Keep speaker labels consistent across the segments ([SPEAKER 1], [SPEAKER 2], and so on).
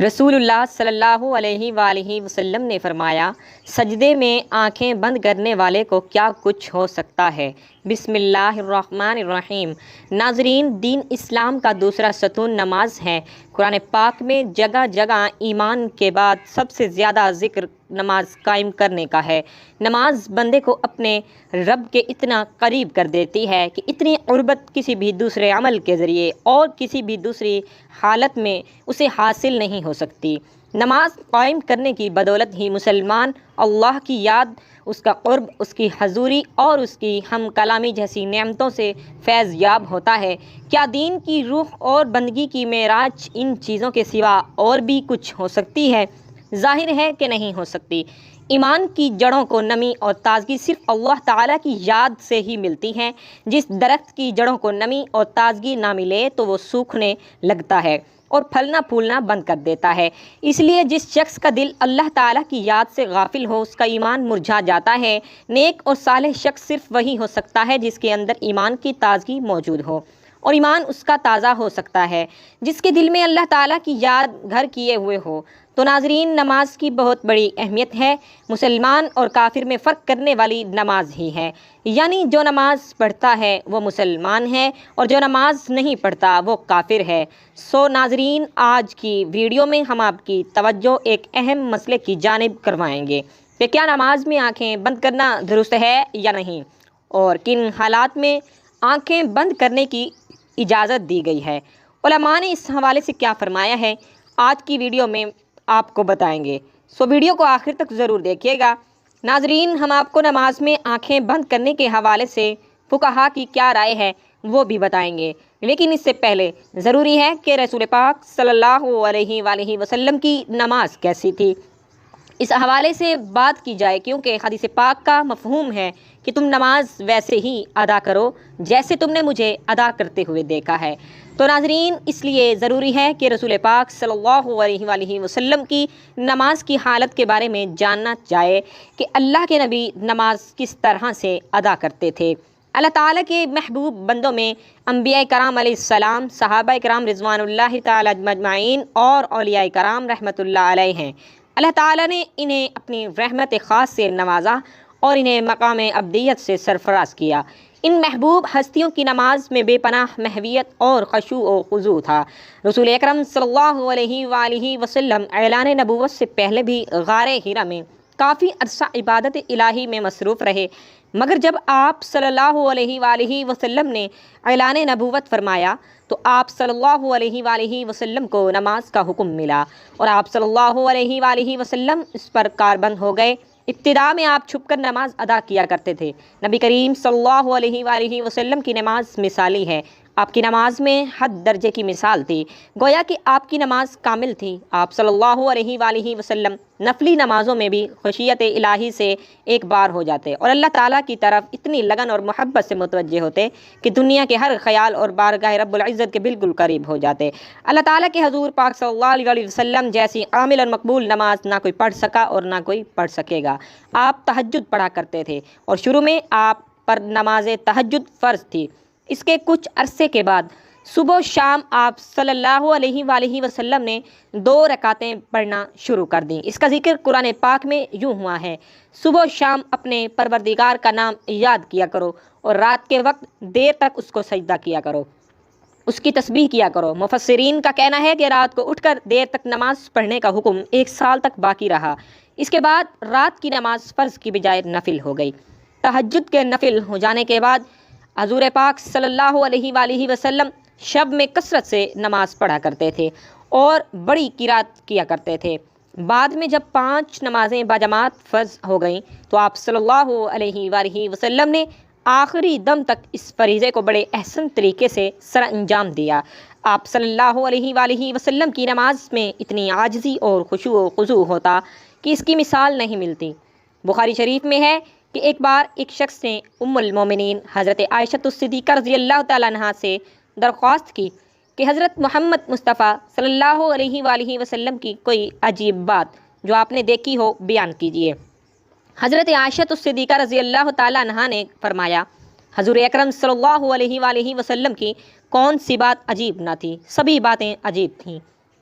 [SPEAKER 1] رسول اللہ صلی اللہ علیہ وآلہ وسلم نے فرمایا، سجدے میں آنکھیں بند کرنے والے کو کیا کچھ ہو سکتا ہے۔ بسم اللہ الرحمن الرحیم۔ ناظرین، دین اسلام کا دوسرا ستون نماز ہے۔ قرآن پاک میں جگہ جگہ ایمان کے بعد سب سے زیادہ ذکر نماز قائم کرنے کا ہے۔ نماز بندے کو اپنے رب کے اتنا قریب کر دیتی ہے کہ اتنی قربت کسی بھی دوسرے عمل کے ذریعے اور کسی بھی دوسری حالت میں اسے حاصل نہیں ہو سکتی۔ نماز قائم کرنے کی بدولت ہی مسلمان اللہ کی یاد، اس کا قرب، اس کی حضوری اور اس کی ہم کلامی جیسی نعمتوں سے فیض یاب ہوتا ہے۔ کیا دین کی روح اور بندگی کی معراج ان چیزوں کے سوا اور بھی کچھ ہو سکتی ہے؟ ظاہر ہے کہ نہیں ہو سکتی۔ ایمان کی جڑوں کو نمی اور تازگی صرف اللہ تعالیٰ کی یاد سے ہی ملتی ہے۔ جس درخت کی جڑوں کو نمی اور تازگی نہ ملے تو وہ سوکھنے لگتا ہے اور پھلنا پھولنا بند کر دیتا ہے۔ اس لیے جس شخص کا دل اللہ تعالیٰ کی یاد سے غافل ہو، اس کا ایمان مرجھا جاتا ہے۔ نیک اور صالح شخص صرف وہی ہو سکتا ہے جس کے اندر ایمان کی تازگی موجود ہو، اور ایمان اس کا تازہ ہو سکتا ہے جس کے دل میں اللہ تعالیٰ کی یاد گھر کیے ہوئے ہو۔ تو ناظرین، نماز کی بہت بڑی اہمیت ہے۔ مسلمان اور کافر میں فرق کرنے والی نماز ہی ہے، یعنی جو نماز پڑھتا ہے وہ مسلمان ہے اور جو نماز نہیں پڑھتا وہ کافر ہے۔ ناظرین، آج کی ویڈیو میں ہم آپ کی توجہ ایک اہم مسئلے کی جانب کروائیں گے کہ کیا نماز میں آنکھیں بند کرنا درست ہے یا نہیں، اور کن حالات میں آنکھیں بند کرنے کی اجازت دی گئی ہے۔ علماء نے اس حوالے سے کیا فرمایا ہے، آج کی ویڈیو میں آپ کو بتائیں گے۔ ویڈیو کو آخر تک ضرور دیکھیے گا۔ ناظرین، ہم آپ کو نماز میں آنکھیں بند کرنے کے حوالے سے فقہا کی کیا رائے ہے وہ بھی بتائیں گے، لیکن اس سے پہلے ضروری ہے کہ رسول پاک صلی اللہ علیہ وآلہ وسلم کی نماز کیسی تھی، اس حوالے سے بات کی جائے، کیونکہ حدیث پاک کا مفہوم ہے کہ تم نماز ویسے ہی ادا کرو جیسے تم نے مجھے ادا کرتے ہوئے دیکھا ہے۔ تو ناظرین، اس لیے ضروری ہے کہ رسول پاک صلی اللہ علیہ وآلہ وسلم کی نماز کی حالت کے بارے میں جاننا چاہے کہ اللہ کے نبی نماز کس طرح سے ادا کرتے تھے۔ اللہ تعالیٰ کے محبوب بندوں میں انبیاء کرام علیہ السلام، صحابہ کرام رضوان اللہ تعالیٰ مجمعین اور اولیاء کرام رحمۃ اللہ علیہ ہیں۔ اللہ تعالیٰ نے انہیں اپنی رحمت خاص سے نوازا اور انہیں مقام ابدیت سے سرفراز کیا۔ ان محبوب ہستیوں کی نماز میں بے پناہ محویت اور خشوع و خضوع تھا۔ رسول اکرم صلی اللہ علیہ وآلہ وسلم اعلان نبوت سے پہلے بھی غار حرا میں کافی عرصہ عبادت الہی میں مصروف رہے، مگر جب آپ صلی اللہ علیہ وآلہ وسلم نے اعلان نبوت فرمایا تو آپ صلی اللہ علیہ وآلہ وسلم کو نماز کا حکم ملا، اور آپ صلی اللہ علیہ وآلہ وسلم اس پر کاربند ہو گئے۔ ابتدا میں آپ چھپ کر نماز ادا کیا کرتے تھے۔ نبی کریم صلی اللہ علیہ وآلہ وسلم کی نماز مثالی ہے۔ آپ کی نماز میں حد درجے کی مثال تھی، گویا کہ آپ کی نماز کامل تھی۔ آپ صلی اللہ علیہ وآلہ وسلم نفلی نمازوں میں بھی خشیت الہی سے ایک بار ہو جاتے اور اللہ تعالیٰ کی طرف اتنی لگن اور محبت سے متوجہ ہوتے کہ دنیا کے ہر خیال اور بارگاہ رب العزت کے بالکل قریب ہو جاتے۔ اللہ تعالیٰ کے حضور پاک صلی اللہ علیہ وسلم جیسی عامل اور مقبول نماز نہ کوئی پڑھ سکا اور نہ کوئی پڑھ سکے گا۔ آپ تہجد پڑھا کرتے تھے، اور شروع میں آپ پر نماز تہجد فرض تھی۔ اس کے کچھ عرصے کے بعد صبح و شام آپ صلی اللہ علیہ وآلہ وسلم نے 2 رکعتیں پڑھنا شروع کر دیں۔ اس کا ذکر قرآن پاک میں یوں ہوا ہے، صبح و شام اپنے پروردگار کا نام یاد کیا کرو، اور رات کے وقت دیر تک اس کو سجدہ کیا کرو، اس کی تسبیح کیا کرو۔ مفسرین کا کہنا ہے کہ رات کو اٹھ کر دیر تک نماز پڑھنے کا حکم 1 سال تک باقی رہا۔ اس کے بعد رات کی نماز فرض کی بجائے نفل ہو گئی۔ تہجد کے نفل ہو جانے کے بعد حضور پاک صلی اللہ علیہ وآلہ وسلم شب میں کثرت سے نماز پڑھا کرتے تھے اور بڑی قرات کیا کرتے تھے۔ بعد میں جب 5 نمازیں باجماعت فرض ہو گئیں تو آپ صلی اللہ علیہ وآلہ وسلم نے آخری دم تک اس فریضے کو بڑے احسن طریقے سے سر انجام دیا۔ آپ صلی اللہ علیہ وآلہ وسلم کی نماز میں اتنی عاجزی اور خشوع و خضوع ہوتا کہ اس کی مثال نہیں ملتی۔ بخاری شریف میں ہے کہ ایک بار ایک شخص نے ام المومنین حضرت عائشہ صدیقہ رضی اللہ تعالیٰ عنہا سے درخواست کی کہ حضرت محمد مصطفیٰ صلی اللہ علیہ وآلہ وسلم کی کوئی عجیب بات جو آپ نے دیکھی ہو بیان کیجیے۔ حضرت عائشہ صدیقہ رضی اللہ تعالیٰ عنہا نے فرمایا، حضور اکرم صلی اللہ علیہ وآلہ وسلم کی کون سی بات عجیب نہ تھی، سبھی باتیں عجیب تھیں۔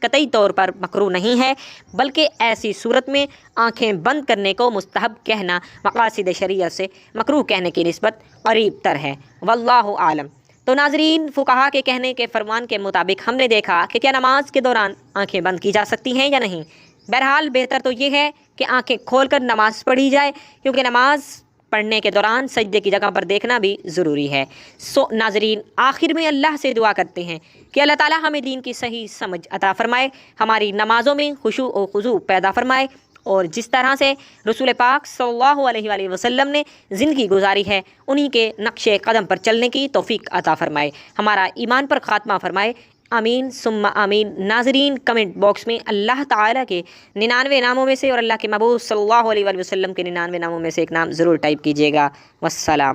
[SPEAKER 1] قطعی طور پر مکروہ نہیں ہے، بلکہ ایسی صورت میں آنکھیں بند کرنے کو مستحب کہنا مقاصد شریعت سے مکروہ کہنے کی نسبت قریب تر ہے، واللہ عالم۔ تو ناظرین، فقہا کے کہنے کے فرمان کے مطابق ہم نے دیکھا کہ کیا نماز کے دوران آنکھیں بند کی جا سکتی ہیں یا نہیں۔ بہرحال بہتر تو یہ ہے کہ آنکھیں کھول کر نماز پڑھی جائے، کیونکہ نماز پڑھنے کے دوران سجدے کی جگہ پر دیکھنا بھی ضروری ہے۔ ناظرین، آخر میں اللہ سے دعا کرتے ہیں کہ اللہ تعالی ہمیں دین کی صحیح سمجھ عطا فرمائے، ہماری نمازوں میں خشوع و خضوع پیدا فرمائے، اور جس طرح سے رسول پاک صلی اللہ علیہ وآلہ وسلم نے زندگی گزاری ہے انہی کے نقش قدم پر چلنے کی توفیق عطا فرمائے، ہمارا ایمان پر خاتمہ فرمائے، آمین ثم آمین۔ ناظرین، کمنٹ باکس میں اللہ تعالیٰ کے 99 ناموں میں سے اور اللہ کے محبوب صلی اللہ علیہ وآلہ وسلم کے 99 ناموں میں سے ایک نام ضرور ٹائپ کیجیے گا۔ والسلام۔